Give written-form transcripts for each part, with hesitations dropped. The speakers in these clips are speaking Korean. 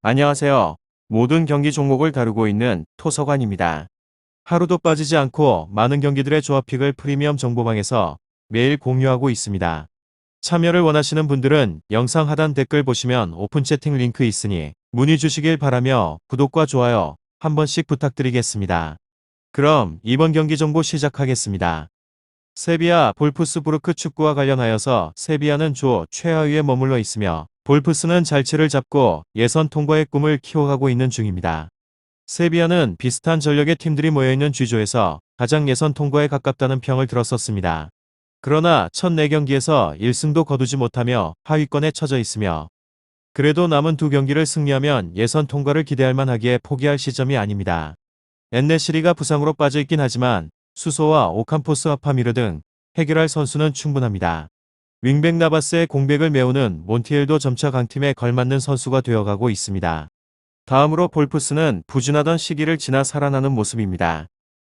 안녕하세요. 모든 경기 종목을 다루고 있는 토서관입니다. 하루도 빠지지 않고 많은 경기들의 조합픽을 프리미엄 정보방에서 매일 공유하고 있습니다. 참여를 원하시는 분들은 영상 하단 댓글 보시면 오픈 채팅 링크 있으니 문의 주시길 바라며 구독과 좋아요 한 번씩 부탁드리겠습니다. 그럼 이번 경기 정보 시작하겠습니다. 세비야 볼프스부르크 축구와 관련하여서 세비야는 조 최하위에 머물러 있으며 볼프스는 잘치를 잡고 예선 통과의 꿈을 키워가고 있는 중입니다. 세비야는 비슷한 전력의 팀들이 모여있는 G조에서 가장 예선 통과에 가깝다는 평을 들었었습니다. 그러나 첫 4경기에서 1승도 거두지 못하며 하위권에 처져 있으며 그래도 남은 2경기를 승리하면 예선 통과를 기대할 만하기에 포기할 시점이 아닙니다. 엔네시리가 부상으로 빠져있긴 하지만 수소와 오캄포스 하파미르 등 해결할 선수는 충분합니다. 윙백 나바스의 공백을 메우는 몬티엘도 점차 강팀에 걸맞는 선수가 되어가고 있습니다. 다음으로 볼프스는 부진하던 시기를 지나 살아나는 모습입니다.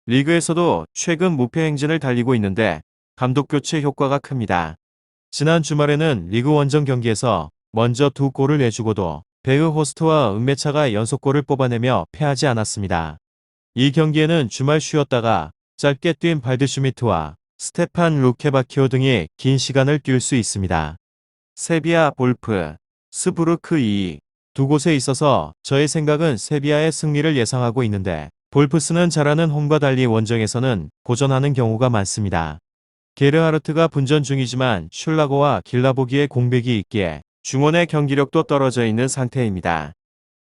리그에서도 최근 무패 행진을 달리고 있는데 감독 교체 효과가 큽니다. 지난 주말에는 리그 원정 경기에서 먼저 2골을 내주고도 베흐 호스트와 은메차가 연속골을 뽑아내며 패하지 않았습니다. 이 경기에는 주말 쉬었다가 짧게 뛴 발드슈미트와 스테판 루케바키오 등이 긴 시간을 뛸 수 있습니다. 세비야 볼프, 스부르크 2두 곳에 있어서 저의 생각은 세비야의 승리를 예상하고 있는데 볼프스는 잘하는 홈과 달리 원정에서는 고전하는 경우가 많습니다. 게르하르트가 분전 중이지만 슐라거와 길라보기의 공백이 있기에 중원의 경기력도 떨어져 있는 상태입니다.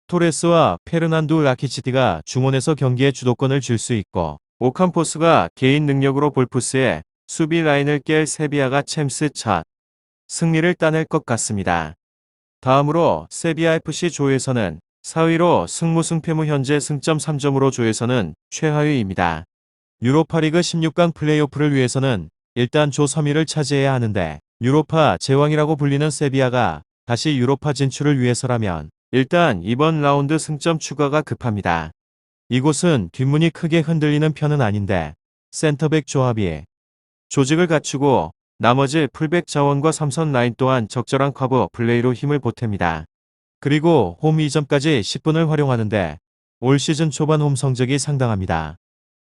토레스와 페르난두 라키치티가 중원에서 경기의 주도권을 줄 수 있고 오캄포스가 개인 능력으로 볼프스의 수비 라인을 깰 세비야가 챔스 첫 승리를 따낼 것 같습니다. 다음으로 세비야 FC 조에서는 4위로 승무승패무 현재 승점 3점으로 조에서는 최하위입니다. 유로파리그 16강 플레이오프를 위해서는 일단 조 3위를 차지해야 하는데 유로파 제왕이라고 불리는 세비야가 다시 유로파 진출을 위해서라면 일단 이번 라운드 승점 추가가 급합니다. 이곳은 뒷문이 크게 흔들리는 편은 아닌데 센터백 조합이 조직을 갖추고 나머지 풀백 자원과 3선 라인 또한 적절한 커버 플레이로 힘을 보탭니다. 그리고 홈 2점까지 10분을 활용하는데 올 시즌 초반 홈 성적이 상당합니다.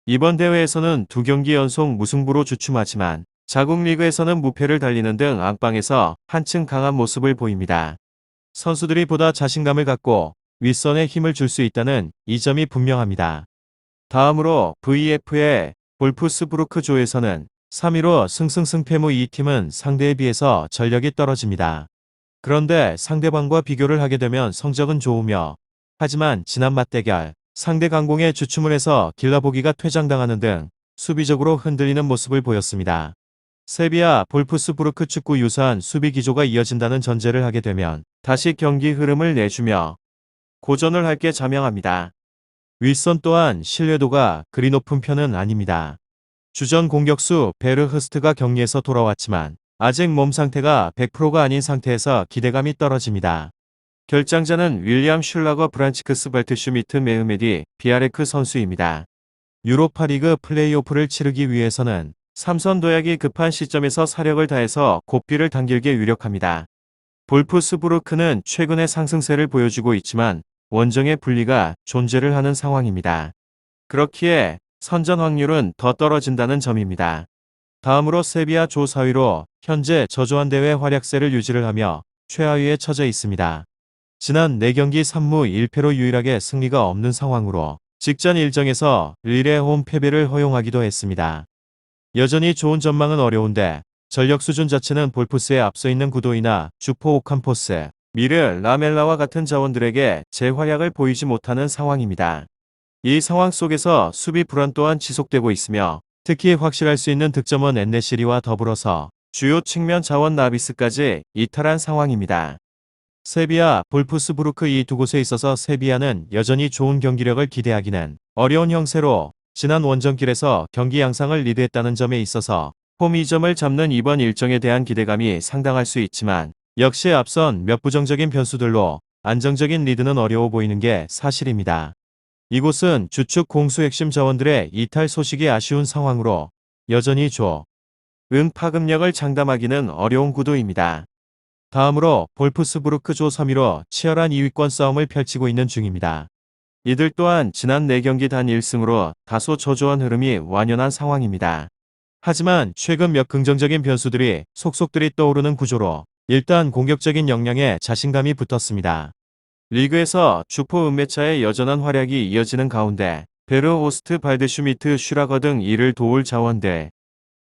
이번 대회에서는 2경기 연속 무승부로 주춤하지만 자국 리그에서는 무패를 달리는 등 안방에서 한층 강한 모습을 보입니다. 선수들이 보다 자신감을 갖고 윗선에 힘을 줄 수 있다는 이 점이 분명합니다. 다음으로 VF의 볼프스부르크 조에서는 3위로 승승승패무 이 팀은 상대에 비해서 전력이 떨어집니다. 그런데 상대방과 비교를 하게 되면 성적은 좋으며 하지만 지난 맞대결 상대 강공에 주춤을 해서 길라보기가 퇴장당하는 등 수비적으로 흔들리는 모습을 보였습니다. 세비야 볼프스부르크 축구 유사한 수비 기조가 이어진다는 전제를 하게 되면 다시 경기 흐름을 내주며 고전을 할 게 자명합니다. 윗선 또한 신뢰도가 그리 높은 편은 아닙니다. 주전 공격수 베르흐스트가 격리에서 돌아왔지만 아직 몸 상태가 100%가 아닌 상태에서 기대감이 떨어집니다. 결장자는 윌리엄 슐라거 브란치크스 발트슈미트 메흐메디 비아레크 선수입니다. 유로파리그 플레이오프를 치르기 위해서는 3선 도약이 급한 시점에서 사력을 다해서 고삐를 당길게 유력합니다. 볼프스부르크는 최근의 상승세를 보여주고 있지만 원정의 분리가 존재를 하는 상황입니다. 그렇기에 선전 확률은 더 떨어진다는 점입니다. 다음으로 세비야 조 4위로 현재 저조한 대회 활약세를 유지를 하며 최하위에 처져 있습니다. 지난 4경기 3무 1패로 유일하게 승리가 없는 상황으로 직전 일정에서 릴의 홈 패배를 허용하기도 했습니다. 여전히 좋은 전망은 어려운데 전력 수준 자체는 볼프스에 앞서 있는 구도이나 주포 오캄포스, 미르, 라멜라와 같은 자원들에게 재활약을 보이지 못하는 상황입니다. 이 상황 속에서 수비 불안 또한 지속되고 있으며 특히 확실할 수 있는 득점은 엔네시리와 더불어서 주요 측면 자원 나비스까지 이탈한 상황입니다. 세비야, 볼프스부르크 이 두 곳에 있어서 세비야는 여전히 좋은 경기력을 기대하기는 어려운 형세로 지난 원정길에서 경기 양상을 리드했다는 점에 있어서 홈 2점을 잡는 이번 일정에 대한 기대감이 상당할 수 있지만 역시 앞선 몇 부정적인 변수들로 안정적인 리드는 어려워 보이는 게 사실입니다. 이곳은 주축 공수 핵심 자원들의 이탈 소식이 아쉬운 상황으로 여전히 조, 은 파급력을 장담하기는 어려운 구도입니다. 다음으로 볼프스부르크 조 3위로 치열한 2위권 싸움을 펼치고 있는 중입니다. 이들 또한 지난 4경기 단 1승으로 다소 저조한 흐름이 완연한 상황입니다. 하지만 최근 몇 긍정적인 변수들이 속속들이 떠오르는 구조로 일단 공격적인 역량에 자신감이 붙었습니다. 리그에서 주포 은메차의 여전한 활약이 이어지는 가운데 베르호스트 발드슈미트 슈라거 등 이를 도울 자원들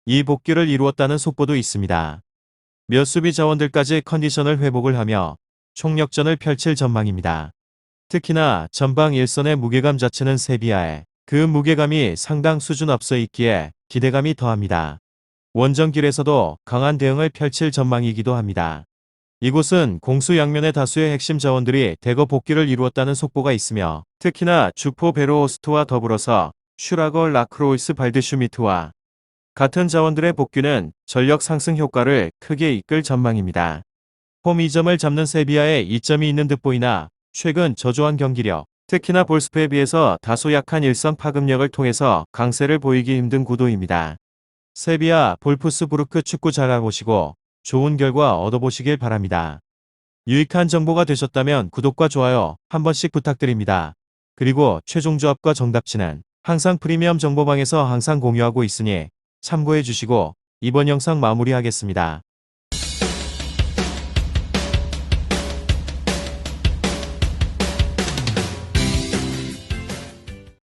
이 복귀를 이루었다는 속보도 있습니다. 몇 수비 자원들까지 컨디션을 회복을 하며 총력전을 펼칠 전망입니다. 특히나 전방 일선의 무게감 자체는 세비야에 그 무게감이 상당 수준 앞서 있기에 기대감이 더합니다. 원정길에서도 강한 대응을 펼칠 전망이기도 합니다. 이곳은 공수 양면의 다수의 핵심 자원들이 대거 복귀를 이루었다는 속보가 있으며 특히나 주포 베르호스트와 더불어서 슈라거 라크로이스 발드슈미트와 같은 자원들의 복귀는 전력 상승 효과를 크게 이끌 전망입니다. 홈 2점을 잡는 세비야에 이점이 있는 듯 보이나 최근 저조한 경기력, 특히나 볼스프에 비해서 다소 약한 일선 파급력을 통해서 강세를 보이기 힘든 구도입니다. 세비야 볼프스부르크 축구 잘 알아보시고 좋은 결과 얻어보시길 바랍니다. 유익한 정보가 되셨다면 구독과 좋아요 한 번씩 부탁드립니다. 그리고 최종 조합과 정답치는 항상 프리미엄 정보방에서 항상 공유하고 있으니 참고해 주시고 이번 영상 마무리하겠습니다.